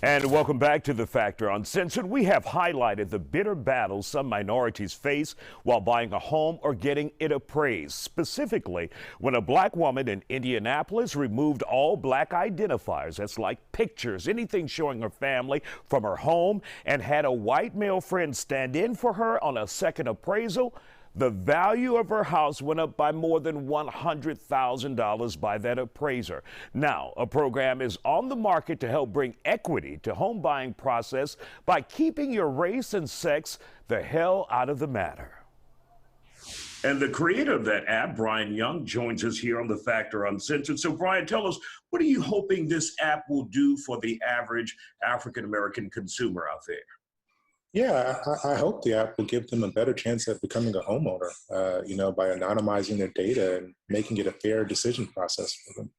And welcome back to The Factor Uncensored. We have highlighted the bitter battles some minorities face while buying a home or getting it appraised. Specifically, when a black woman in Indianapolis removed all black identifiers, that's like pictures, anything showing her family, from her home, and had a white male friend stand in for her on a second appraisal, the value of her house went up by more than $100,000 by that appraiser. Now, a program is on the market to help bring equity to home buying process by keeping your race and sex the hell out of the matter. And the creator of that app, Brian Young, joins us here on The Factor Uncensored. So, Brian, tell us, what are you hoping this app will do for the average African-American consumer out there? Yeah, I hope the app will give them a better chance at becoming a homeowner, by anonymizing their data and making it a fair decision process for them.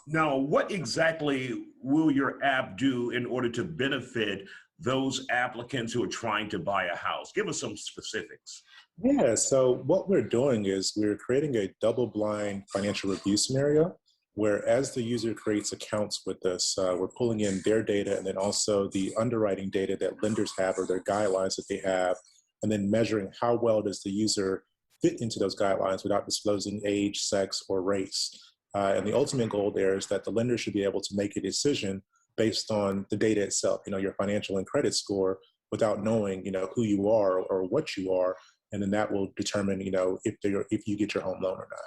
Now, what exactly will your app do in order to benefit those applicants who are trying to buy a house? Give us some specifics. Yeah, so what we're doing is we're creating a double-blind financial review scenario where as the user creates accounts with us, we're pulling in their data and then also the underwriting data that lenders have or their guidelines that they have, and then measuring how well does the user fit into those guidelines without disclosing age, sex, or race. And the ultimate goal there is that the lender should be able to make a decision based on the data itself, your financial and credit score, without knowing, who you are or what you are, and then that will determine, if you get your home loan or not.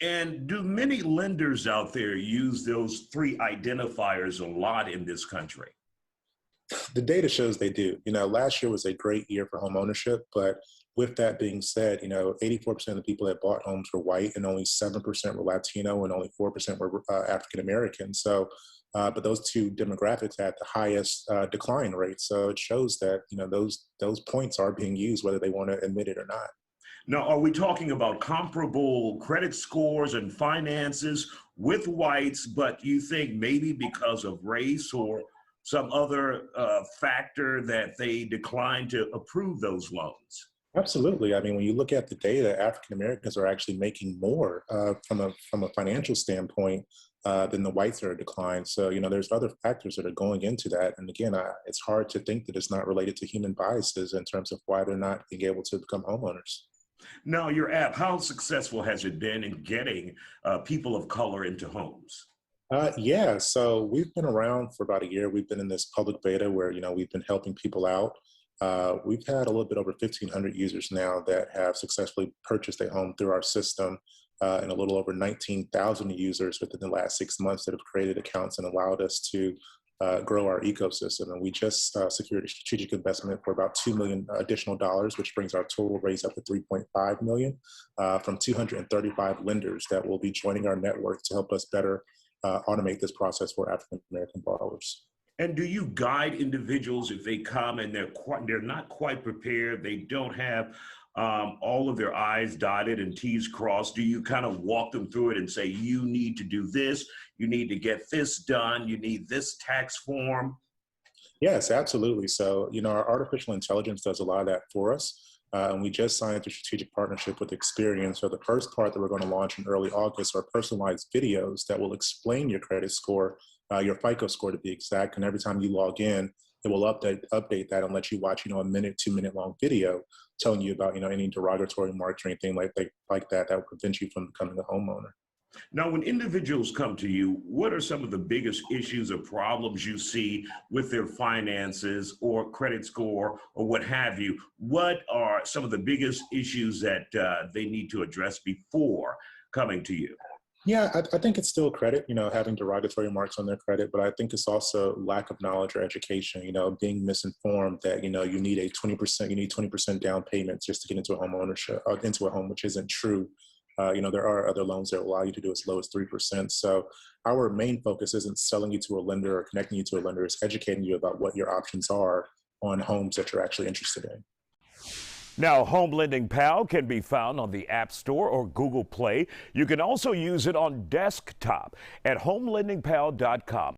And do many lenders out there use those three identifiers a lot in this country? The data shows they do. Last year was a great year for home ownership, but with that being said, 84% of the people that bought homes were white and only 7% were Latino and only 4% were African American. So, but those two demographics had the highest decline rate. So it shows that, those points are being used whether they want to admit it or not. Now, are we talking about comparable credit scores and finances with whites, but you think maybe because of race or some other factor that they decline to approve those loans? Absolutely. I mean, when you look at the data, African Americans are actually making more from a financial standpoint than the whites are declined. So, there's other factors that are going into that. And again, it's hard to think that it's not related to human biases in terms of why they're not being able to become homeowners. Now, your app, how successful has it been in getting people of color into homes? Yeah, so we've been around for about a year. We've been in this public beta where, we've been helping people out. We've had a little bit over 1,500 users now that have successfully purchased a home through our system, and a little over 19,000 users within the last 6 months that have created accounts and allowed us to grow our ecosystem. And we just secured a strategic investment for about $2 million additional dollars, which brings our total raise up to $3.5 million from 235 lenders that will be joining our network to help us better automate this process for African American borrowers. And do you guide individuals if they come and they're not quite prepared, they don't have all of their I's dotted and T's crossed? Do you kind of walk them through it and say, you need to do this, you need to get this done, you need this tax form? Yes, absolutely. So, our artificial intelligence does a lot of that for us. And we just signed a strategic partnership with Experian. So the first part that we're going to launch in early August are personalized videos that will explain your credit score, your FICO score to be exact. And every time you log in, it will update that and let you watch, a minute, 2-minute long video telling you about, any derogatory remarks or anything like that that will prevent you from becoming a homeowner. Now, when individuals come to you, what are some of the biggest issues or problems you see with their finances or credit score or what have you? What are some of the biggest issues that they need to address before coming to you? Yeah, I think it's still credit, having derogatory remarks on their credit, but I think it's also lack of knowledge or education, being misinformed that, you need 20% down payment just to get into a home ownership, into a home, which isn't true. There are other loans that allow you to do as low as 3%. So our main focus isn't selling you to a lender or connecting you to a lender, it's educating you about what your options are on homes that you're actually interested in. Now, Home Lending Pal can be found on the App Store or Google Play. You can also use it on desktop at homelendingpal.com.